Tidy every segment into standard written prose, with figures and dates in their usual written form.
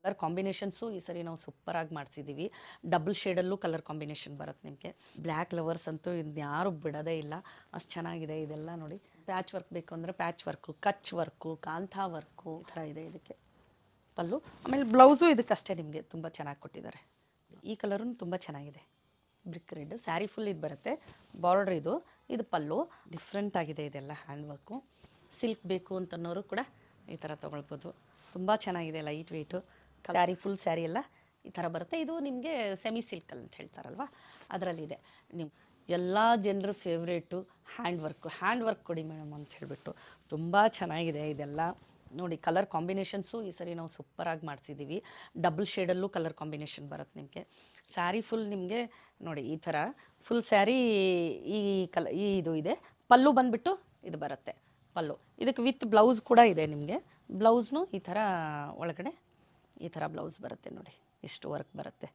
Colour combinations ಈ ಸರಿ ನಾವು ಸೂಪರಾಗಿ ಮಾಡಿಸಿದ್ದೀವಿ. ಡಬಲ್ ಶೇಡಲ್ಲೂ ಕಲರ್ ಕಾಂಬಿನೇಷನ್ ಬರುತ್ತೆ ನಿಮಗೆ. ಬ್ಲ್ಯಾಕ್ ಲವರ್ಸ್ ಅಂತೂ ಇನ್ಯಾರು ಬಿಡೋದೇ ಇಲ್ಲ, ಅಷ್ಟು ಚೆನ್ನಾಗಿದೆ ಇದೆಲ್ಲ. ನೋಡಿ, ಪ್ಯಾಚ್ ವರ್ಕ್ ಬೇಕು ಅಂದರೆ ಪ್ಯಾಚ್ ವರ್ಕು, ಕಚ್ ವರ್ಕು, ಕಾಂಥಾ ವರ್ಕು ಈ ಥರ ಇದೆ ಇದಕ್ಕೆ ಪಲ್ಲು. ಆಮೇಲೆ ಬ್ಲೌಸು ಇದಕ್ಕಷ್ಟೇ ನಿಮಗೆ ತುಂಬ ಚೆನ್ನಾಗಿ ಕೊಟ್ಟಿದ್ದಾರೆ. ಈ ಕಲರೂ ತುಂಬ ಚೆನ್ನಾಗಿದೆ, ಬ್ರಿಕ್ ರೆಡ್. ಸ್ಯಾರಿ ಫುಲ್ ಇದು ಬರುತ್ತೆ, ಬಾರ್ಡ್ರ್ ಇದು ಪಲ್ಲು. ಡಿಫ್ರೆಂಟ್ ಆಗಿದೆ ಇದೆಲ್ಲ ಹ್ಯಾಂಡ್ ವರ್ಕು. ಸಿಲ್ಕ್ ಬೇಕು ಅಂತನ್ನೋರು ಕೂಡ ಈ ಥರ ತೊಗೊಳ್ಬೋದು. ತುಂಬ ಚೆನ್ನಾಗಿದೆ, light weight. Sari full sari ಎಲ್ಲ ಈ ಥರ ಬರುತ್ತೆ. ಇದು ನಿಮಗೆ ಸೆಮಿ ಸಿಲ್ಕ್ ಅಂತ ಹೇಳ್ತಾರಲ್ವ, ಅದರಲ್ಲಿದೆ. ನೀವು ಎಲ್ಲ ಜನರ ಫೇವ್ರೇಟು ಹ್ಯಾಂಡ್ ವರ್ಕ್ ಕೊಡಿ ಮೇಡಮ್ ಅಂತ ಹೇಳಿಬಿಟ್ಟು ತುಂಬ ಚೆನ್ನಾಗಿದೆ ಇದೆಲ್ಲ. ನೋಡಿ, ಕಲರ್ ಕಾಂಬಿನೇಷನ್ಸು ಈ ಸರಿ ನಾವು ಸೂಪರಾಗಿ ಮಾಡಿಸಿದ್ದೀವಿ. ಡಬಲ್ ಶೇಡಲ್ಲೂ ಕಲರ್ ಕಾಂಬಿನೇಷನ್ ಬರುತ್ತೆ ನಿಮಗೆ. ಸ್ಯಾರಿ ಫುಲ್ ನಿಮಗೆ ನೋಡಿ ಈ ಥರ ಫುಲ್ ಸ್ಯಾರಿ ಇದು ಇದೆ. ಪಲ್ಲು ಬಂದುಬಿಟ್ಟು ಇದು ಬರುತ್ತೆ ಪಲ್ಲು. ಇದಕ್ಕೆ ವಿತ್ ಬ್ಲೌಸ್ ಕೂಡ ಇದೆ ನಿಮಗೆ. ಬ್ಲೌಸ್ನು ಈ ಥರ ಒಳಗಡೆ ಈ ಥರ ಬ್ಲೌಸ್ ಬರುತ್ತೆ ನೋಡಿ, ಇಷ್ಟು ವರ್ಕ್ ಬರುತ್ತೆ.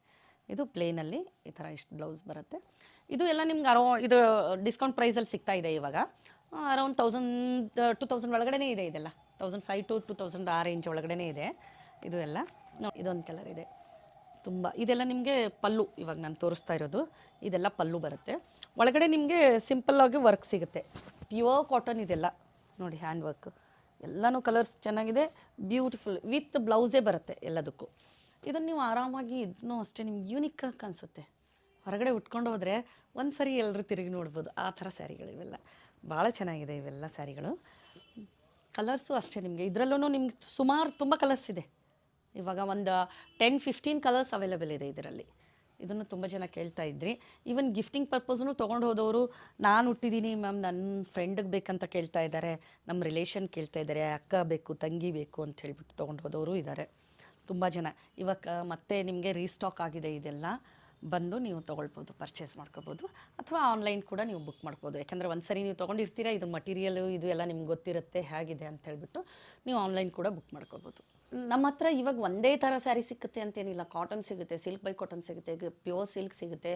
ಇದು ಪ್ಲೇನಲ್ಲಿ ಈ ಥರ ಇಷ್ಟು ಬ್ಲೌಸ್ ಬರುತ್ತೆ. ಇದು ಎಲ್ಲ ನಿಮ್ಗೆ ಇದು ಡಿಸ್ಕೌಂಟ್ ಪ್ರೈಸಲ್ಲಿ ಸಿಗ್ತಾ ಇದೆ ಇವಾಗ. ಅರೌಂಡ್ 2000 ಒಳಗಡೆ ಇದೆ ಇದೆಲ್ಲ. 1500 to 2000 ಆ ರೇಂಜ್ ಒಳಗಡೆ ಇದೆ ಇದು ಎಲ್ಲ. ಇದೊಂದು ಕಲರ್ ಇದೆ ತುಂಬ. ಇದೆಲ್ಲ ನಿಮಗೆ ಪಲ್ಲು, ಇವಾಗ ನಾನು ತೋರಿಸ್ತಾ ಇರೋದು ಇದೆಲ್ಲ ಪಲ್ಲು ಬರುತ್ತೆ. ಒಳಗಡೆ ನಿಮಗೆ ಸಿಂಪಲ್ಲಾಗಿ ವರ್ಕ್ ಸಿಗುತ್ತೆ, ಪ್ಯೂರ್ ಕಾಟನ್ ಇದೆಲ್ಲ. ನೋಡಿ, ಹ್ಯಾಂಡ್ ವರ್ಕ್ ಎಲ್ಲನೂ ಕಲರ್ಸ್ ಚೆನ್ನಾಗಿದೆ, ಬ್ಯೂಟಿಫುಲ್ ವಿತ್ ಬ್ಲೌಸೇ ಬರುತ್ತೆ ಎಲ್ಲದಕ್ಕೂ. ಇದನ್ನು ನೀವು ಆರಾಮಾಗಿ ಇದನ್ನೂ ಅಷ್ಟೇ ನಿಮ್ಗೆ ಯೂನಿಕ್ಕಾಗಿ ಕಾಣಿಸುತ್ತೆ. ಹೊರಗಡೆ ಉಟ್ಕೊಂಡು ಹೋದರೆ ಒಂದು ಸರಿ ಎಲ್ಲರೂ ತಿರುಗಿ ನೋಡ್ಬೋದು, ಆ ಥರ ಸ್ಯಾರಿಗಳು ಇವೆಲ್ಲ. ಭಾಳ ಚೆನ್ನಾಗಿದೆ ಇವೆಲ್ಲ ಸ್ಯಾರಿಗಳು. ಕಲರ್ಸು ಅಷ್ಟೇ ನಿಮಗೆ. ಇದರಲ್ಲೂ ನಿಮ್ಗೆ ಸುಮಾರು ತುಂಬ ಕಲರ್ಸ್ ಇದೆ. ಇವಾಗ ಒಂದು 10-15 ಕಲರ್ಸ್ ಅವೈಲೇಬಲ್ ಇದೆ ಇದರಲ್ಲಿ. ಇದನ್ನು ತುಂಬ ಜನ ಕೇಳ್ತಾ ಇದ್ರಿ. ಈವನ್ ಗಿಫ್ಟಿಂಗ್ ಪರ್ಪಸ್ನು ತೊಗೊಂಡು ಹೋದವರು, ನಾನು ಹುಟ್ಟಿದ್ದೀನಿ ಮ್ಯಾಮ್, ನನ್ನ ಫ್ರೆಂಡಿಗೆ ಬೇಕಂತ ಕೇಳ್ತಾ ಇದ್ದಾರೆ, ನಮ್ಮ ರಿಲೇಷನ್ ಕೇಳ್ತಾ ಇದ್ದಾರೆ, ಅಕ್ಕ ಬೇಕು, ತಂಗಿ ಬೇಕು ಅಂತ ಹೇಳ್ಬಿಟ್ಟು ತೊಗೊಂಡು ಹೋದವರು ಇದ್ದಾರೆ ತುಂಬ ಜನ. ಇವಾಗ ಮತ್ತೆ ನಿಮಗೆ ರೀಸ್ಟಾಕ್ ಆಗಿದೆ ಇದೆಲ್ಲ, ಬಂದು ನೀವು ತೊಗೊಳ್ಬೋದು, ಪರ್ಚೇಸ್ ಮಾಡ್ಕೋಬೋದು. ಅಥವಾ ಆನ್ಲೈನ್ ಕೂಡ ನೀವು ಬುಕ್ ಮಾಡ್ಬೋದು. ಯಾಕಂದರೆ ಒಂದು ಸರಿ ನೀವು ತೊಗೊಂಡಿರ್ತೀರ, ಇದು ಮಟೀರಿಯಲು ಇದು ಎಲ್ಲ ನಿಮ್ಗೆ ಗೊತ್ತಿರುತ್ತೆ ಹೇಗಿದೆ ಅಂತ ಹೇಳ್ಬಿಟ್ಟು ನೀವು ಆನ್ಲೈನ್ ಕೂಡ ಬುಕ್ ಮಾಡ್ಕೋಬೋದು. ನಮ್ಮ ಹತ್ರ ಇವಾಗ ಒಂದೇ ಥರ ಸ್ಯಾರಿ ಸಿಗುತ್ತೆ ಅಂತೇನಿಲ್ಲ. ಕಾಟನ್ ಸಿಗುತ್ತೆ, ಸಿಲ್ಕ್ ಬೈ ಕಾಟನ್ ಸಿಗುತ್ತೆ, ಪ್ಯೂರ್ ಸಿಲ್ಕ್ ಸಿಗುತ್ತೆ,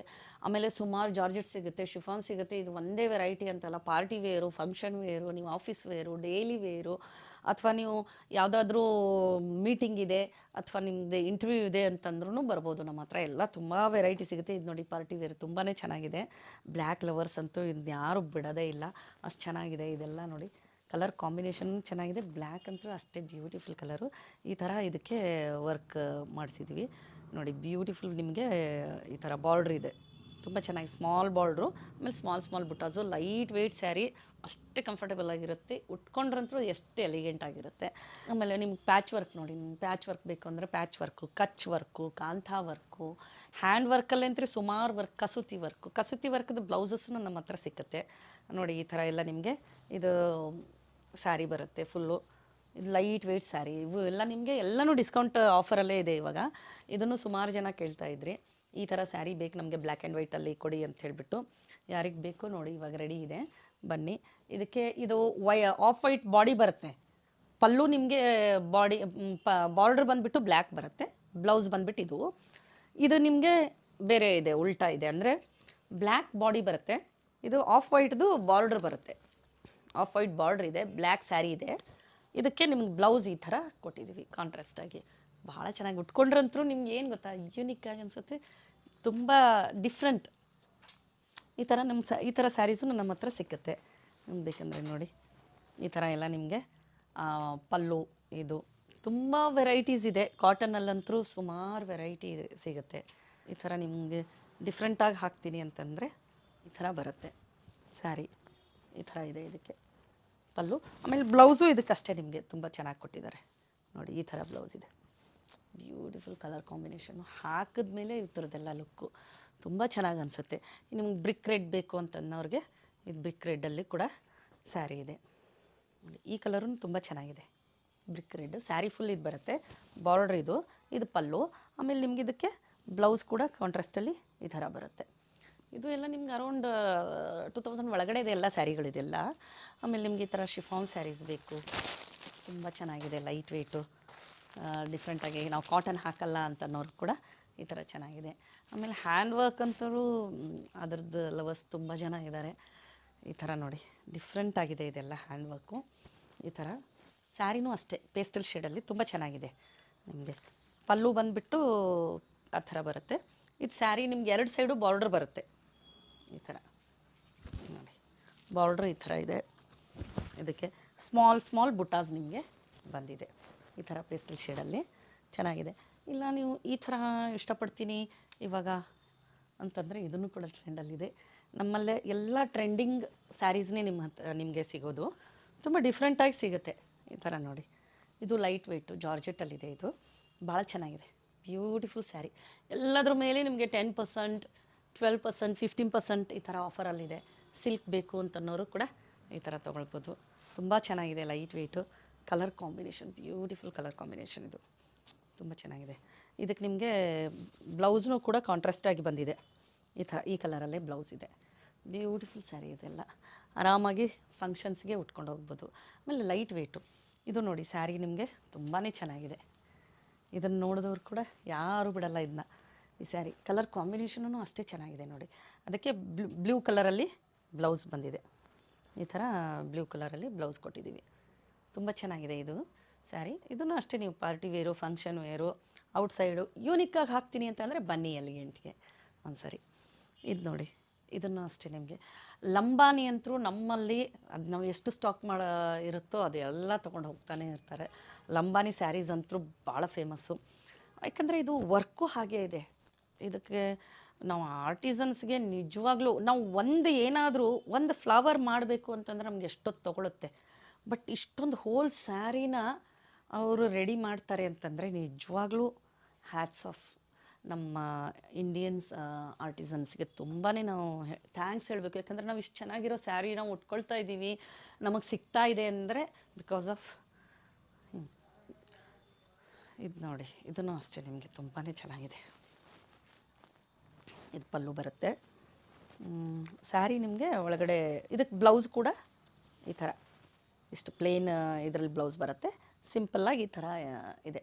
ಆಮೇಲೆ ಸುಮಾರು ಜಾರ್ಜೆಟ್ ಸಿಗುತ್ತೆ, ಶಿಫಾನ್ ಸಿಗುತ್ತೆ. ಇದು ಒಂದೇ ವೆರೈಟಿ ಅಂತಲ್ಲ, ಪಾರ್ಟಿ ವೇರು, ಫಂಕ್ಷನ್ ವೇರು, ನೀವು ಆಫೀಸ್ ವೇರು, ಡೈಲಿ ವೇರು, ಅಥವಾ ನೀವು ಯಾವುದಾದ್ರೂ ಮೀಟಿಂಗ್ ಇದೆ ಅಥವಾ ನಿಮ್ಮದು ಇಂಟರ್ವ್ಯೂ ಇದೆ ಅಂತಂದ್ರೂ ಬರ್ಬೋದು. ನಮ್ಮ ಹತ್ರ ಎಲ್ಲ ತುಂಬ ವೆರೈಟಿ ಸಿಗುತ್ತೆ. ಇದು ನೋಡಿ, ಪಾರ್ಟಿ ವೇರ್ ತುಂಬಾ ಚೆನ್ನಾಗಿದೆ. ಬ್ಲ್ಯಾಕ್ ಲವರ್ಸ್ ಅಂತೂ ಇನ್ಯಾರು ಬಿಡೋದೇ ಇಲ್ಲ, ಅಷ್ಟು ಚೆನ್ನಾಗಿದೆ ಇದೆಲ್ಲ. ನೋಡಿ, ಕಲರ್ ಕಾಂಬಿನೇಷನ್ ಚೆನ್ನಾಗಿದೆ. ಬ್ಲ್ಯಾಕ್ ಅಂತೂ ಅಷ್ಟೇ ಬ್ಯೂಟಿಫುಲ್ ಕಲರು. ಈ ಥರ ಇದಕ್ಕೆ ವರ್ಕ್ ಮಾಡಿಸಿದ್ದೀವಿ ನೋಡಿ, ಬ್ಯೂಟಿಫುಲ್. ನಿಮಗೆ ಈ ಥರ ಬಾರ್ಡ್ರ್ ಇದೆ, ತುಂಬ ಚೆನ್ನಾಗಿ ಸ್ಮಾಲ್ ಬಾರ್ಡ್ರು, ಆಮೇಲೆ ಸ್ಮಾಲ್ ಬುಟ್ಟಾಸು. ಲೈಟ್ ವೆಯ್ಟ್ ಸ್ಯಾರಿ, ಅಷ್ಟೇ ಕಂಫರ್ಟೇಬಲ್ ಆಗಿರುತ್ತೆ. ಉಟ್ಕೊಂಡ್ರಂತೂ ಎಷ್ಟು ಎಲಿಗೆಂಟ್ ಆಗಿರುತ್ತೆ. ಆಮೇಲೆ ನಿಮ್ಗೆ ಪ್ಯಾಚ್ ವರ್ಕ್ ನೋಡಿ, ಪ್ಯಾಚ್ ವರ್ಕ್ ಬೇಕು ಅಂದರೆ ಪ್ಯಾಚ್ ವರ್ಕು, ಕಚ್ ವರ್ಕು, ಕಾಂಥಾ ವರ್ಕು, ಹ್ಯಾಂಡ್ ವರ್ಕಲ್ಲಿ ಅಂತೂ ಸುಮಾರು ವರ್ಕ್. ಕಸೂತಿ ವರ್ಕ್ದು ಬ್ಲೌಸಸ್ಸು ನಮ್ಮ ಹತ್ರ ಸಿಕ್ಕುತ್ತೆ ನೋಡಿ. ಈ ಥರ ಎಲ್ಲ ನಿಮಗೆ ಇದು ಸ್ಯಾರಿ ಬರುತ್ತೆ ಫುಲ್ಲು. ಇದು ಲೈಟ್ ವೆಯ್ಟ್ ಸ್ಯಾರಿ. ಇವು ಎಲ್ಲ ನಿಮಗೆ ಎಲ್ಲನೂ ಡಿಸ್ಕೌಂಟ್ ಆಫರಲ್ಲೇ ಇದೆ ಇವಾಗ. ಇದನ್ನು ಸುಮಾರು ಜನ ಕೇಳ್ತಾ ಇದ್ರಿ, ಈ ಥರ ಸ್ಯಾರಿ ಬೇಕು ನಮಗೆ ಬ್ಲ್ಯಾಕ್ ಆ್ಯಂಡ್ ವೈಟಲ್ಲಿ ಕೊಡಿ ಅಂತ ಹೇಳಿಬಿಟ್ಟು. ಯಾರಿಗೆ ಬೇಕು ನೋಡಿ, ಇವಾಗ ರೆಡಿ ಇದೆ, ಬನ್ನಿ. ಇದಕ್ಕೆ ಇದು ಆಫ್ ವೈಟ್ ಬಾಡಿ ಬರುತ್ತೆ. ಪಲ್ಲು ನಿಮಗೆ ಬಾರ್ಡ್ರ್ ಬಂದುಬಿಟ್ಟು ಬ್ಲ್ಯಾಕ್ ಬರುತ್ತೆ, ಬ್ಲೌಸ್ ಬಂದುಬಿಟ್ಟು ಇದು ನಿಮಗೆ ಬೇರೆ ಇದೆ, ಉಲ್ಟಾ ಇದೆ. ಅಂದರೆ ಬ್ಲ್ಯಾಕ್ ಬಾಡಿ ಬರುತ್ತೆ, ಇದು ಆಫ್ ವೈಟ್ದು ಬಾರ್ಡ್ರ್ ಬರುತ್ತೆ. ಆಫ್ ವೈಟ್ ಬಾರ್ಡ್ರ್ ಇದೆ, ಬ್ಲ್ಯಾಕ್ ಸ್ಯಾರಿ ಇದೆ. ಇದಕ್ಕೆ ನಿಮ್ಗೆ ಬ್ಲೌಸ್ ಈ ಥರ ಕೊಟ್ಟಿದ್ದೀವಿ ಕಾಂಟ್ರಾಸ್ಟಾಗಿ. ಭಾಳ ಚೆನ್ನಾಗಿ ಉಟ್ಕೊಂಡ್ರಂತೂ ನಿಮ್ಗೆ ಏನು ಗೊತ್ತಾ, ಯೂನಿಕ್ಕಾಗಿ ಅನಿಸುತ್ತೆ, ತುಂಬ ಡಿಫ್ರೆಂಟ್. ಈ ಥರ ಸ್ಯಾರೀಸು ನಮ್ಮ ಹತ್ರ ಸಿಕ್ಕುತ್ತೆ. ನಿಮ್ಗೆ ಬೇಕಂದರೆ ನೋಡಿ, ಈ ಥರ ಎಲ್ಲ ನಿಮಗೆ ಪಲ್ಲು. ಇದು ತುಂಬ ವೆರೈಟೀಸ್ ಇದೆ. ಕಾಟನಲ್ಲಂತೂ ಸುಮಾರು ವೆರೈಟಿ ಸಿಗುತ್ತೆ. ಈ ಥರ ನಿಮಗೆ ಡಿಫ್ರೆಂಟಾಗಿ ಹಾಕ್ತೀನಿ ಅಂತಂದರೆ ಈ ಥರ ಬರುತ್ತೆ ಸ್ಯಾರಿ. ಈ ಥರ ಇದೆ ಇದಕ್ಕೆ ಪಲ್ಲು. ಆಮೇಲೆ ಬ್ಲೌಸು ಇದಕ್ಕಷ್ಟೇ ನಿಮಗೆ ತುಂಬ ಚೆನ್ನಾಗಿ ಕೊಟ್ಟಿದ್ದಾರೆ ನೋಡಿ. ಈ ಥರ ಬ್ಲೌಸ್ ಇದೆ, ಬ್ಯೂಟಿಫುಲ್ ಕಲರ್ ಕಾಂಬಿನೇಷನು. ಹಾಕಿದ್ಮೇಲೆ ಈ ಥರದ್ದೆಲ್ಲ ಲುಕ್ಕು ತುಂಬ ಚೆನ್ನಾಗಿ ಅನಿಸುತ್ತೆ. ನಿಮ್ಗೆ ಬ್ರಿಕ್ ರೆಡ್ ಬೇಕು ಅಂತನ್ನೋರಿಗೆ ಇದು ಬ್ರಿಕ್ ರೆಡ್ಡಲ್ಲಿ ಕೂಡ ಸ್ಯಾರಿ ಇದೆ ನೋಡಿ. ಈ ಕಲರೂ ತುಂಬ ಚೆನ್ನಾಗಿದೆ, ಬ್ರಿಕ್ ರೆಡ್. ಸ್ಯಾರಿ ಫುಲ್ ಇದು ಬರುತ್ತೆ, ಬಾರ್ಡ್ರ್ ಇದು ಪಲ್ಲು. ಆಮೇಲೆ ನಿಮ್ಗೆ ಇದಕ್ಕೆ ಬ್ಲೌಸ್ ಕೂಡ ಕಾಂಟ್ರಾಸ್ಟಲ್ಲಿ ಈ ಥರ ಬರುತ್ತೆ. ಇದು ಎಲ್ಲ ನಿಮ್ಗೆ ಅರೌಂಡ್ 2000 ಒಳಗಡೆ ಇದೆ ಎಲ್ಲ ಸ್ಯಾರಿಗಳಿದೆಲ್ಲ. ಆಮೇಲೆ ನಿಮ್ಗೆ ಈ ಥರ ಶಿಫಾನ್ ಸ್ಯಾರೀಸ್ ಬೇಕು, ತುಂಬ ಚೆನ್ನಾಗಿದೆ, ಲೈಟ್ ವೆಯ್ಟು, ಡಿಫ್ರೆಂಟಾಗಿ. ನಾವು ಕಾಟನ್ ಹಾಕಲ್ಲ ಅಂತನೋರು ಕೂಡ ಈ ಥರ ಚೆನ್ನಾಗಿದೆ. ಆಮೇಲೆ ಹ್ಯಾಂಡ್ ವರ್ಕ್ ಅಂತೂ ಅದ್ರದ್ದು ಲವರ್ಸ್ ತುಂಬ ಜನ ಇದ್ದಾರೆ. ಈ ಥರ ನೋಡಿ, ಡಿಫ್ರೆಂಟ್ ಆಗಿದೆ ಇದೆಲ್ಲ ಹ್ಯಾಂಡ್ ವರ್ಕು. ಈ ಥರ ಸ್ಯಾರಿನೂ ಅಷ್ಟೇ ಪೇಸ್ಟಲ್ ಶೇಡಲ್ಲಿ ತುಂಬ ಚೆನ್ನಾಗಿದೆ ನಿಮಗೆ. ಪಲ್ಲು ಬಂದುಬಿಟ್ಟು ಆ ಥರ ಬರುತ್ತೆ. ಇದು ಸ್ಯಾರಿ ನಿಮ್ಗೆ 2 ಸೈಡು ಬಾರ್ಡ್ರ್ ಬರುತ್ತೆ ಈ ಥರ ನೋಡಿ. ಬಾರ್ಡ್ರ್ ಈ ಥರ ಇದೆ. ಇದಕ್ಕೆ ಸ್ಮಾಲ್ ಬುಟಾಸ್ ನಿಮಗೆ ಬಂದಿದೆ ಈ ಥರ ಪೇಸ್ಟಲ್ ಶೇಡಲ್ಲಿ ಚೆನ್ನಾಗಿದೆ. ಇಲ್ಲ ನೀವು ಈ ಥರ ಇಷ್ಟಪಡ್ತೀನಿ ಇವಾಗ ಅಂತಂದರೆ ಇದನ್ನು ಕೂಡ ಟ್ರೆಂಡಲ್ಲಿದೆ. ನಮ್ಮಲ್ಲೇ ಎಲ್ಲ ಟ್ರೆಂಡಿಂಗ್ ಸ್ಯಾರೀಸ್ನೇ ನಿಮಗೆ ಸಿಗೋದು. ತುಂಬ ಡಿಫ್ರೆಂಟಾಗಿ ಸಿಗುತ್ತೆ ಈ ಥರ ನೋಡಿ. ಇದು ಲೈಟ್ ವೆಯ್ಟು ಜಾರ್ಜೆಟಲ್ಲಿದೆ. ಇದು ಭಾಳ ಚೆನ್ನಾಗಿದೆ, ಬ್ಯೂಟಿಫುಲ್ ಸ್ಯಾರಿ. ಎಲ್ಲದ್ರ ಮೇಲೆ ನಿಮಗೆ 10%, 12%, 15% ಈ ಥರ ಆಫರಲ್ಲಿದೆ. ಸಿಲ್ಕ್ ಬೇಕು ಅಂತನ್ನೋರು ಕೂಡ ಈ ಥರ ತೊಗೊಳ್ಬೋದು. ತುಂಬ ಚೆನ್ನಾಗಿದೆ, light weight. Colour combination beautiful colour combination. ಇದು ತುಂಬ ಚೆನ್ನಾಗಿದೆ. ಇದಕ್ಕೆ ನಿಮಗೆ ಬ್ಲೌಸ್ನೂ ಕೂಡ ಕಾಂಟ್ರಾಸ್ಟಾಗಿ ಬಂದಿದೆ ಈ ಥರ. ಈ ಕಲರಲ್ಲೇ ಬ್ಲೌಸ್ ಇದೆ. ಬ್ಯೂಟಿಫುಲ್ ಸ್ಯಾರಿ ಇದೆಲ್ಲ. ಆರಾಮಾಗಿ ಫಂಕ್ಷನ್ಸ್ಗೆ ಉಟ್ಕೊಂಡು ಹೋಗ್ಬೋದು. ಆಮೇಲೆ ಲೈಟ್ ವೆಯ್ಟು. ಇದು ನೋಡಿ ಸ್ಯಾರಿ ನಿಮಗೆ ತುಂಬಾ ಚೆನ್ನಾಗಿದೆ. ಇದನ್ನು ನೋಡಿದವ್ರು ಕೂಡ ಯಾರೂ ಬಿಡಲ್ಲ ಇದನ್ನ. ಈ ಸ್ಯಾರಿ ಕಲರ್ ಕಾಂಬಿನೇಷನೂ ಅಷ್ಟೇ ಚೆನ್ನಾಗಿದೆ ನೋಡಿ. ಅದಕ್ಕೆ ಬ್ಲೂ ಕಲರಲ್ಲಿ ಬ್ಲೌಸ್ ಬಂದಿದೆ. ಈ ಥರ ಬ್ಲೂ ಕಲರಲ್ಲಿ ಬ್ಲೌಸ್ ಕೊಟ್ಟಿದ್ದೀವಿ. ತುಂಬ ಚೆನ್ನಾಗಿದೆ ಇದು ಸ್ಯಾರಿ. ಇದನ್ನು ಅಷ್ಟೇ ನೀವು ಪಾರ್ಟಿ ವೇರು, ಫಂಕ್ಷನ್ ವೇರು, ಔಟ್ಸೈಡು ಯೂನಿಕ್ಕಾಗಿ ಹಾಕ್ತೀನಿ ಅಂತಂದರೆ ಬನ್ನಿ ಎಲಿಗೆಂಟ್ಗೆ ಒಂದು ಸರಿ. ಇದು ನೋಡಿ, ಇದನ್ನು ಅಷ್ಟೇ ನಿಮಗೆ ಲಂಬಾನಿ ಅಂತರೂ ನಮ್ಮಲ್ಲಿ ಅದು ನಾವು ಎಷ್ಟು ಸ್ಟಾಕ್ ಇರುತ್ತೋ ಅದು ಎಲ್ಲ ತೊಗೊಂಡು ಹೋಗ್ತಾನೆ ಇರ್ತಾರೆ. ಲಂಬಾನಿ ಸ್ಯಾರೀಸ್ ಅಂತೂ ಭಾಳ ಫೇಮಸ್ಸು. ಯಾಕಂದರೆ ಇದು ವರ್ಕು ಹಾಗೇ ಇದೆ. ಇದಕ್ಕೆ ನಾವು ಆರ್ಟಿಸನ್ಸ್ಗೆ ನಿಜವಾಗ್ಲೂ ನಾವು ಏನಾದರೂ ಒಂದು ಫ್ಲವರ್ ಮಾಡಬೇಕು ಅಂತಂದರೆ ನಮ್ಗೆ ಎಷ್ಟೊತ್ತು ತೊಗೊಳುತ್ತೆ. ಬಟ್ ಇಷ್ಟೊಂದು ಹೋಲ್ ಸ್ಯಾರಿನ ಅವರು ರೆಡಿ ಮಾಡ್ತಾರೆ ಅಂತಂದರೆ ನಿಜವಾಗ್ಲೂ ಹ್ಯಾಟ್ಸ್ ಆಫ್. ನಮ್ಮ ಇಂಡಿಯನ್ಸ್ ಆರ್ಟಿಸನ್ಸ್ಗೆ ತುಂಬಾ ನಾವು ಥ್ಯಾಂಕ್ಸ್ ಹೇಳಬೇಕು. ಯಾಕಂದರೆ ನಾವು ಇಷ್ಟು ಚೆನ್ನಾಗಿರೋ ಸ್ಯಾರಿ ನಾವು ಉಟ್ಕೊಳ್ತಾ ಇದ್ದೀವಿ, ನಮಗೆ ಸಿಗ್ತಾ ಇದೆ ಅಂದರೆ ಬಿಕಾಸ್ ಆಫ್ ಇದು ನೋಡಿ. ಇದನ್ನು ಅಷ್ಟೇ ನಿಮಗೆ ತುಂಬಾ ಚೆನ್ನಾಗಿದೆ. ಇದು ಪಲ್ಲು ಬರುತ್ತೆ. ಸ್ಯಾರಿ ನಿಮಗೆ ಒಳಗಡೆ ಇದಕ್ಕೆ ಬ್ಲೌಸ್ ಕೂಡ ಈ ಥರ ಇಷ್ಟು ಪ್ಲೇನ್ ಇದರಲ್ಲಿ ಬ್ಲೌಸ್ ಬರುತ್ತೆ. ಸಿಂಪಲ್ಲಾಗಿ ಈ ಥರ ಇದೆ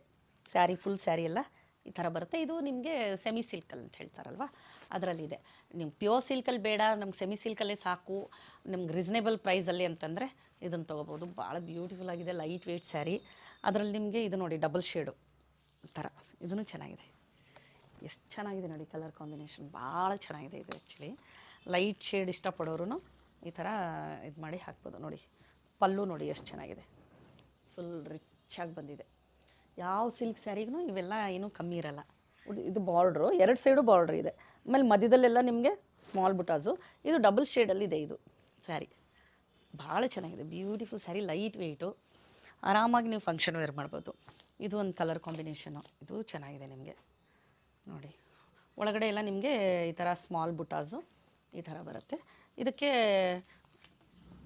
ಸ್ಯಾರಿ. ಫುಲ್ ಸ್ಯಾರಿ ಎಲ್ಲ ಈ ಥರ ಬರುತ್ತೆ. ಇದು ನಿಮಗೆ ಸೆಮಿ ಸಿಲ್ಕಲ್ಲಿ ಅಂತ ಹೇಳ್ತಾರಲ್ವ, ಅದರಲ್ಲಿದೆ. ನಿಮ್ಗೆ ಪ್ಯೂರ್ ಸಿಲ್ಕಲ್ಲಿ ಬೇಡ, ನಮ್ಗೆ ಸೆಮಿ ಸಿಲ್ಕಲ್ಲೇ ಸಾಕು, ನಮ್ಗೆ ರೀಸನೇಬಲ್ ಪ್ರೈಸಲ್ಲಿ ಅಂತಂದರೆ ಇದನ್ನು ತೊಗೋಬೋದು. ಭಾಳ ಬ್ಯೂಟಿಫುಲ್ ಆಗಿದೆ, ಲೈಟ್ ವೆಯ್ಟ್ ಸ್ಯಾರಿ. ಅದರಲ್ಲಿ ನಿಮಗೆ ಇದು ನೋಡಿ ಡಬಲ್ ಶೇಡು ಥರ. ಇದೂ ಚೆನ್ನಾಗಿದೆ. ಎಷ್ಟು ಚೆನ್ನಾಗಿದೆ ನೋಡಿ ಕಲರ್ ಕಾಂಬಿನೇಷನ್, ಭಾಳ ಚೆನ್ನಾಗಿದೆ ಇದು. ಆ್ಯಕ್ಚುಲಿ ಲೈಟ್ ಶೇಡ್ ಇಷ್ಟಪಡೋರು ಈ ಥರ ಇದು ಮಾಡಿ ಹಾಕ್ಬೋದು. ನೋಡಿ ಪಲ್ಲು ನೋಡಿ ಎಷ್ಟು ಚೆನ್ನಾಗಿದೆ, ಫುಲ್ ರಿಚಾಗಿ ಬಂದಿದೆ. ಯಾವ ಸಿಲ್ಕ್ ಸ್ಯಾರಿಗೂ ಇವೆಲ್ಲ ಏನೂ ಕಮ್ಮಿ ಇರಲ್ಲ. ಇದು ಬಾರ್ಡ್ರು, 2 ಸೈಡು ಬಾರ್ಡ್ರ್ ಇದೆ. ಆಮೇಲೆ ಮಧ್ಯದಲ್ಲೆಲ್ಲ ನಿಮಗೆ ಸ್ಮಾಲ್ ಬುಟಾಸು. ಇದು ಡಬಲ್ ಶೇಡಲ್ಲಿದೆ ಇದು ಸ್ಯಾರಿ. ಭಾಳ ಚೆನ್ನಾಗಿದೆ, ಬ್ಯೂಟಿಫುಲ್ ಸ್ಯಾರಿ, ಲೈಟ್ ವೆಯ್ಟು. ಆರಾಮಾಗಿ ನೀವು ಫಂಕ್ಷನ್ ವೇರ್ ಮಾಡ್ಬೋದು. ಇದು ಒಂದು ಕಲರ್ ಕಾಂಬಿನೇಷನು, ಇದು ಚೆನ್ನಾಗಿದೆ ನಿಮಗೆ ನೋಡಿ. ಒಳಗಡೆ ಎಲ್ಲ ನಿಮಗೆ ಈ ಥರ ಸ್ಮಾಲ್ ಬುಟಾಸು ಈ ಥರ ಬರುತ್ತೆ. ಇದಕ್ಕೆ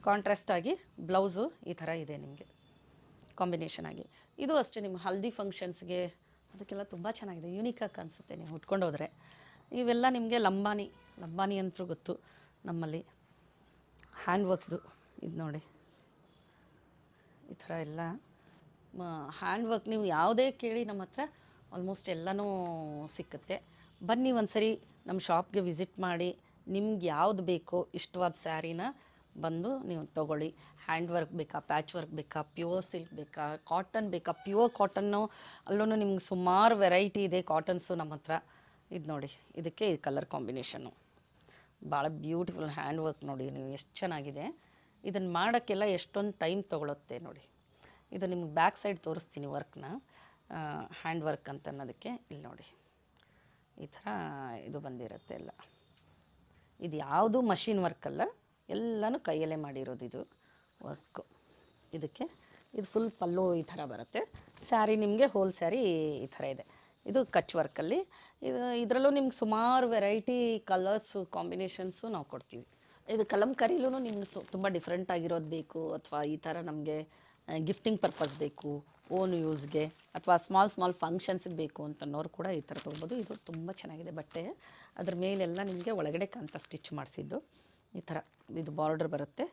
ಕಾಂಟ್ರಾಸ್ಟಾಗಿ ಬ್ಲೌಸು ಈ ಥರ ಇದೆ ನಿಮಗೆ ಕಾಂಬಿನೇಷನ್ ಆಗಿ. ಇದು ಅಷ್ಟೇ ನಿಮ್ಮ ಹಲ್ದಿ ಫಂಕ್ಷನ್ಸ್ಗೆ ಅದಕ್ಕೆಲ್ಲ ತುಂಬ ಚೆನ್ನಾಗಿದೆ, ಯೂನಿಕಾಗಿ ಕಾಣಿಸುತ್ತೆ ನೀವು ಉಟ್ಕೊಂಡು ಹೋದರೆ. ಇವೆಲ್ಲ ನಿಮಗೆ ಲಂಬಾನಿ ಅಂತೂ ಗೊತ್ತು ನಮ್ಮಲ್ಲಿ. ಹ್ಯಾಂಡ್ ವರ್ಕ್ದು ಇದು ನೋಡಿ, ಈ ಥರ ಎಲ್ಲ ಹ್ಯಾಂಡ್ ವರ್ಕ್ ನೀವು ಯಾವುದೇ ಕೇಳಿ ನಮ್ಮ ಹತ್ರ ಆಲ್ಮೋಸ್ಟ್ ಎಲ್ಲನೂ ಸಿಕ್ಕುತ್ತೆ. ಬನ್ನಿ ಒಂದು ಸರಿ ನಮ್ಮ ಶಾಪ್ಗೆ ವಿಸಿಟ್ ಮಾಡಿ, ನಿಮ್ಗೆ ಯಾವುದು ಬೇಕೋ ಇಷ್ಟವಾದ ಸ್ಯಾರಿನ ಬಂದು ನೀವು ತೊಗೊಳ್ಳಿ. ಹ್ಯಾಂಡ್ ವರ್ಕ್ ಬೇಕಾ, ಪ್ಯಾಚ್ ವರ್ಕ್ ಬೇಕಾ, ಪ್ಯೂರ್ ಸಿಲ್ಕ್ ಬೇಕಾ, ಕಾಟನ್ ಬೇಕಾ, ಪ್ಯೂರ್ ಕಾಟನ್ನು ಅಲ್ಲೂ ನಿಮ್ಗೆ ಸುಮಾರು ವೆರೈಟಿ ಇದೆ ಕಾಟನ್ಸು ನಮ್ಮ ಹತ್ರ. ಇದು ನೋಡಿ, ಇದಕ್ಕೆ ಈ ಕಲರ್ ಕಾಂಬಿನೇಷನ್ನು ಭಾಳ ಬ್ಯೂಟಿಫುಲ್ ಹ್ಯಾಂಡ್ ವರ್ಕ್ ನೋಡಿ ನೀವು ಎಷ್ಟು ಚೆನ್ನಾಗಿದೆ. ಇದನ್ನು ಮಾಡೋಕ್ಕೆಲ್ಲ ಎಷ್ಟೊಂದು ಟೈಮ್ ತೊಗೊಳುತ್ತೆ ನೋಡಿ. ಇದು ನಿಮ್ಗೆ ಬ್ಯಾಕ್ ಸೈಡ್ ತೋರಿಸ್ತೀನಿ ವರ್ಕ್ನ, ಹ್ಯಾಂಡ್ ವರ್ಕ್ ಅಂತ ಅನ್ನೋದಕ್ಕೆ. ಇಲ್ಲಿ ನೋಡಿ ಈ ಥರ ಇದು ಬಂದಿರುತ್ತೆ ಎಲ್ಲ. ಇದು ಯಾವುದು ಮಷಿನ್ ವರ್ಕಲ್ಲ, ಎಲ್ಲನೂ ಕೈಯಲ್ಲೇ ಮಾಡಿರೋದು ಇದು ವರ್ಕು. ಇದಕ್ಕೆ ಇದು ಫುಲ್ ಪಲ್ಲು ಈ ಥರ ಬರುತ್ತೆ. ಸ್ಯಾರಿ ನಿಮಗೆ ಹೋಲ್ ಸ್ಯಾರಿ ಈ ಥರ ಇದೆ. ಇದು ಕಚ್ ವರ್ಕಲ್ಲಿ. ಇದರಲ್ಲೂ ನಿಮ್ಗೆ ಸುಮಾರು ವೆರೈಟಿ ಕಲರ್ಸು ಕಾಂಬಿನೇಷನ್ಸು ನಾವು ಕೊಡ್ತೀವಿ. ಇದು ಕಲಂಕರಿಲೂ ನಿಮ್ಗೆ ತುಂಬ ಡಿಫ್ರೆಂಟ್ ಆಗಿರೋದು ಬೇಕು, ಅಥವಾ ಈ ಥರ ನಮಗೆ ಗಿಫ್ಟಿಂಗ್ ಪರ್ಪಸ್ ಬೇಕು, ಓನ್ ಯೂಸ್ಗೆ, ಅಥವಾ ಸ್ಮಾಲ್ ಫಂಕ್ಷನ್ಸ್ಗೆ ಬೇಕು ಅಂತನ್ನೋರು ಕೂಡ ಈ ಥರ ತೊಗೊಬೋದು. ಇದು ತುಂಬ ಚೆನ್ನಾಗಿದೆ ಬಟ್ಟೆ. ಅದ್ರ ಮೇಲೆಲ್ಲ ನಿಮಗೆ ಒಳಗಡೆ ಕಾಂತ ಸ್ಟಿಚ್ ಮಾಡಿಸಿದ್ದು ಈ ಥರ. ಇದು ಬಾರ್ಡ್ರ್ ಬರುತ್ತೆ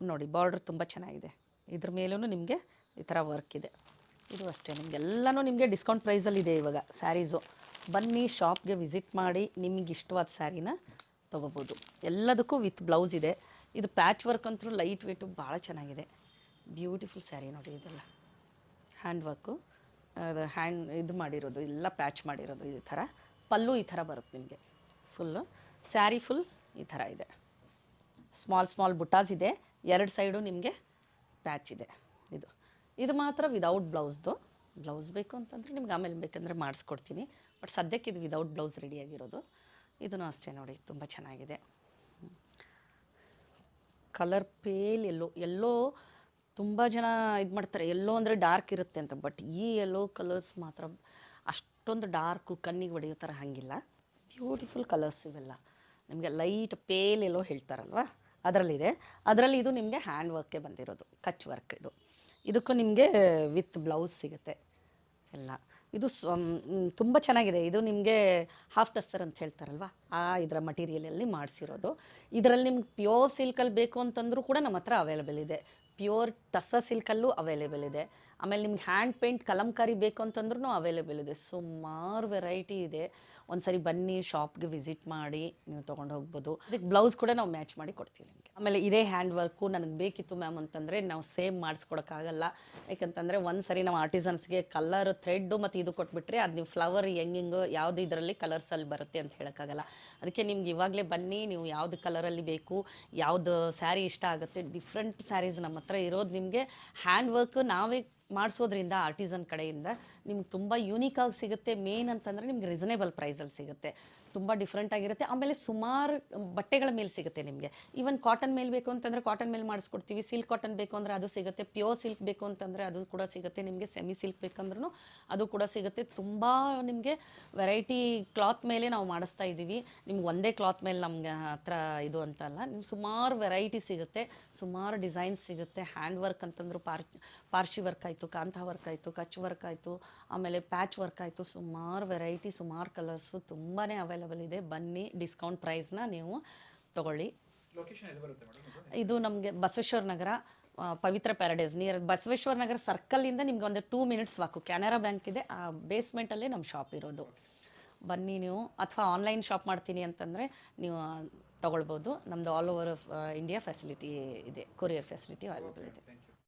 ನೋಡಿ, ಬಾರ್ಡ್ರ್ ತುಂಬ ಚೆನ್ನಾಗಿದೆ. ಇದ್ರ ಮೇಲೂ ನಿಮಗೆ ಈ ಥರ ವರ್ಕ್ ಇದೆ. ಇದು ಅಷ್ಟೇ ನಿಮಗೆಲ್ಲನೂ ನಿಮಗೆ ಡಿಸ್ಕೌಂಟ್ ಪ್ರೈಸಲ್ಲಿದೆ ಇವಾಗ ಸ್ಯಾರೀಸು. ಬನ್ನಿ ಶಾಪ್ಗೆ ವಿಸಿಟ್ ಮಾಡಿ ನಿಮಗೆ ಇಷ್ಟವಾದ ಸ್ಯಾರಿನ ತೊಗೋಬೋದು. ಎಲ್ಲದಕ್ಕೂ ವಿತ್ ಬ್ಲೌಸ್ ಇದೆ. ಇದು ಪ್ಯಾಚ್ ವರ್ಕ್ ಅಂತೂ ಲೈಟ್ ವೆಯ್ಟು ಭಾಳ ಚೆನ್ನಾಗಿದೆ, ಬ್ಯೂಟಿಫುಲ್ ಸ್ಯಾರಿ ನೋಡಿ. ಇದೆಲ್ಲ ಹ್ಯಾಂಡ್ ವರ್ಕು ಅದು ಹ್ಯಾಂಡ್ ಇದು ಮಾಡಿರೋದು ಎಲ್ಲ ಪ್ಯಾಚ್ ಮಾಡಿರೋದು ಈ ಥರ. ಪಲ್ಲು ಈ ಥರ ಬರುತ್ತೆ ನಿಮಗೆ ಫುಲ್ಲು. ಸ್ಯಾರಿ ಫುಲ್ ಈ ಥರ ಇದೆ. ಸ್ಮಾಲ್ ಸ್ಮಾಲ್ ಬುಟಾಸ್ ಇದೆ, 2 ಸೈಡು ನಿಮಗೆ ಪ್ಯಾಚ್ ಇದೆ. ಇದು ಮಾತ್ರ ವಿದೌಟ್ ಬ್ಲೌಸ್ದು. ಬ್ಲೌಸ್ ಬೇಕು ಅಂತಂದರೆ ನಿಮ್ಗೆ ಆಮೇಲೆ ಬೇಕಂದರೆ ಮಾಡಿಸ್ಕೊಡ್ತೀನಿ. ಬಟ್ ಸದ್ಯಕ್ಕೆ ಇದು ವಿದೌಟ್ ಬ್ಲೌಸ್ ರೆಡಿಯಾಗಿರೋದು. ಇದೂ ಅಷ್ಟೇ ನೋಡಿ, ತುಂಬ ಚೆನ್ನಾಗಿದೆ. ಕಲರ್ ಪೇಲ್ ಎಲ್ಲೋ ತುಂಬ ಜನ ಇದು ಮಾಡ್ತಾರೆ, ಎಲ್ಲೋ ಅಂದರೆ ಡಾರ್ಕ್ ಇರುತ್ತೆ ಅಂತ. ಬಟ್ ಈ ಎಲ್ಲೋ ಕಲರ್ಸ್ ಮಾತ್ರ ಅಷ್ಟೊಂದು ಡಾರ್ಕು ಕಣ್ಣಿಗೆ ಹೊಡೆಯೋ ಥರ ಹಾಗಿಲ್ಲ. ಬ್ಯೂಟಿಫುಲ್ ಕಲರ್ಸ್ ಇವೆಲ್ಲ. ನಿಮಗೆ ಲೈಟ್ ಪೇಲ್ ಎಲ್ಲೋ ಹೇಳ್ತಾರಲ್ವ, ಅದರಲ್ಲಿದೆ. ಅದರಲ್ಲಿ ಇದು ನಿಮಗೆ ಹ್ಯಾಂಡ್ ವರ್ಕೇ ಬಂದಿರೋದು, ಕಚ್ ವರ್ಕ್. ಇದಕ್ಕೂ ನಿಮಗೆ ವಿತ್ ಬ್ಲೌಸ್ ಸಿಗುತ್ತೆ ಎಲ್ಲ. ಇದು ತುಂಬ ಚೆನ್ನಾಗಿದೆ. ಇದು ನಿಮಗೆ ಹಾಫ್ ಟಸ್ಸರ್ ಅಂತ ಹೇಳ್ತಾರಲ್ವ, ಇದರ ಮಟೀರಿಯಲಲ್ಲಿ ಮಾಡಿಸಿರೋದು. ಇದರಲ್ಲಿ ನಿಮ್ಗೆ ಪ್ಯೂರ್ ಸಿಲ್ಕಲ್ಲಿ ಬೇಕು ಅಂತಂದರೂ ಕೂಡ ನಮ್ಮ ಹತ್ರ ಅವೈಲೇಬಲ್ ಇದೆ. ಪ್ಯೂರ್ ಟಸ್ಸರ್ ಸಿಲ್ಕಲ್ಲೂ ಅವೈಲೇಬಲ್ ಇದೆ. ಆಮೇಲೆ ನಿಮ್ಗೆ ಹ್ಯಾಂಡ್ ಪೇಂಟ್ ಕಲಂಕಾರಿ ಬೇಕು ಅಂತಂದ್ರೂ ಅವೈಲೇಬಲ್ ಇದೆ. ಸುಮಾರು ವೆರೈಟಿ ಇದೆ. ಒಂದ್ಸರಿ ಬನ್ನಿ, ಶಾಪ್ಗೆ ವಿಸಿಟ್ ಮಾಡಿ ನೀವು ತೊಗೊಂಡು ಹೋಗ್ಬೋದು. ಇದಕ್ಕೆ ಬ್ಲೌಸ್ ಕೂಡ ನಾವು ಮ್ಯಾಚ್ ಮಾಡಿ ಕೊಡ್ತೀವಿ ನಿಮಗೆ. ಆಮೇಲೆ ಇದೇ ಹ್ಯಾಂಡ್ ವರ್ಕು ನನಗೆ ಬೇಕಿತ್ತು ಮ್ಯಾಮ್ ಅಂತಂದರೆ ನಾವು ಸೇಮ್ ಮಾಡಿಸ್ಕೊಡೋಕ್ಕಾಗಲ್ಲ. ಯಾಕಂತಂದರೆ ಒಂದ್ಸರಿ ನಾವು ಆರ್ಟಿಸನ್ಸ್ಗೆ ಕಲರ್ ಥ್ರೆಡ್ಡು ಮತ್ತು ಇದು ಕೊಟ್ಬಿಟ್ರೆ ಅದು ನೀವು ಫ್ಲವರ್ ಹೆಂಗಿಂಗು ಯಾವುದು ಇದರಲ್ಲಿ ಕಲರ್ಸಲ್ಲಿ ಬರುತ್ತೆ ಅಂತ ಹೇಳೋಕ್ಕಾಗಲ್ಲ. ಅದಕ್ಕೆ ನಿಮ್ಗೆ ಇವಾಗಲೇ ಬನ್ನಿ, ನೀವು ಯಾವುದು ಕಲರಲ್ಲಿ ಬೇಕು, ಯಾವುದು ಸ್ಯಾರಿ ಇಷ್ಟ ಆಗುತ್ತೆ, ಡಿಫ್ರೆಂಟ್ ಸ್ಯಾರೀಸ್ ನಮ್ಮ ಹತ್ರ ಇರೋದು. ನಿಮಗೆ ಹ್ಯಾಂಡ್ ವರ್ಕ್ ನಾವೇ ಮಾಡಿಸೋದ್ರಿಂದ ಆರ್ಟಿಸನ್ ಕಡೆಯಿಂದ ನಿಮ್ಗೆ ತುಂಬ ಯೂನಿಕಾಗಿ ಸಿಗುತ್ತೆ. ಮೇನ್ ಅಂತಂದರೆ ನಿಮ್ಗೆ ರೀಸನೇಬಲ್ ಪ್ರೈಸಲ್ಲಿ ಸಿಗುತ್ತೆ, ತುಂಬ ಡಿಫ್ರೆಂಟಾಗಿರುತ್ತೆ. ಆಮೇಲೆ ಸುಮಾರು ಬಟ್ಟೆಗಳ ಮೇಲೆ ಸಿಗುತ್ತೆ ನಿಮಗೆ. ಈವನ್ ಕಾಟನ್ ಮೇಲೆ ಬೇಕು ಅಂತಂದರೆ ಕಾಟನ್ ಮೇಲೆ ಮಾಡಿಸ್ಕೊಡ್ತೀವಿ. ಸಿಲ್ಕ್ ಕಾಟನ್ ಬೇಕು ಅಂದರೆ ಅದು ಸಿಗುತ್ತೆ. ಪ್ಯೂರ್ ಸಿಲ್ಕ್ ಬೇಕು ಅಂತಂದರೆ ಅದು ಕೂಡ ಸಿಗುತ್ತೆ ನಿಮಗೆ. ಸೆಮಿ ಸಿಲ್ಕ್ ಬೇಕಂದ್ರೂ ಅದು ಕೂಡ ಸಿಗುತ್ತೆ. ತುಂಬ ನಿಮಗೆ ವೆರೈಟಿ ಕ್ಲಾತ್ ಮೇಲೆ ನಾವು ಮಾಡಿಸ್ತಾ ಇದ್ದೀವಿ. ನಿಮ್ಗೆ ಒಂದೇ ಕ್ಲಾತ್ ಮೇಲೆ ನಮ್ಗೆ ಹತ್ರ ಇದು ಅಂತಲ್ಲ, ನಿಮ್ಗೆ ಸುಮಾರು ವೆರೈಟಿ ಸಿಗುತ್ತೆ, ಸುಮಾರು ಡಿಸೈನ್ಸ್ ಸಿಗುತ್ತೆ. ಹ್ಯಾಂಡ್ ವರ್ಕ್ ಅಂತಂದ್ರು ಪಾರ್ಶಿ ವರ್ಕ್ ಆಯಿತು, ಕಾಂತಾ ವರ್ಕ್ ಆಯಿತು, ಕಚ್ ವರ್ಕ್ ಆಯಿತು, ಆಮೇಲೆ ಪ್ಯಾಚ್ ವರ್ಕ್ ಆಯಿತು. ಸುಮಾರು ವೆರೈಟಿ, ಸುಮಾರು ಕಲರ್ಸು ತುಂಬಾ ಅವೈಲೇಬಲ್ ಇದೆ. ಬನ್ನಿ, ಡಿಸ್ಕೌಂಟ್ ಪ್ರೈಸ್ನ ನೀವು ತೊಗೊಳ್ಳಿ. ಇದು ನಮಗೆ ಬಸವೇಶ್ವರ ನಗರ, ಪವಿತ್ರ ಪ್ಯಾರಡೈಸ್ ನಿಯರ್ ಬಸವೇಶ್ವರ ನಗರ ಸರ್ಕಲಿಂದ ನಿಮ್ಗೆ ಒಂದು 2 ಮಿನಿಟ್ಸ್ ವಾಕು. ಕೆನರಾ ಬ್ಯಾಂಕ್ ಇದೆ, ಆ ಬೇಸ್ಮೆಂಟಲ್ಲೇ ನಮ್ಮ ಶಾಪ್ ಇರೋದು. ಬನ್ನಿ ನೀವು. ಅಥವಾ ಆನ್ಲೈನ್ ಶಾಪ್ ಮಾಡ್ತೀನಿ ಅಂತಂದರೆ ನೀವು ತೊಗೊಳ್ಬೋದು. ನಮ್ಮದು ಆಲ್ ಓವರ್ ಇಂಡಿಯಾ ಫೆಸಿಲಿಟಿ ಇದೆ, ಕೊರಿಯರ್ ಫೆಸಿಲಿಟಿ ಅವೈಲೇಬಲ್ ಇದೆ.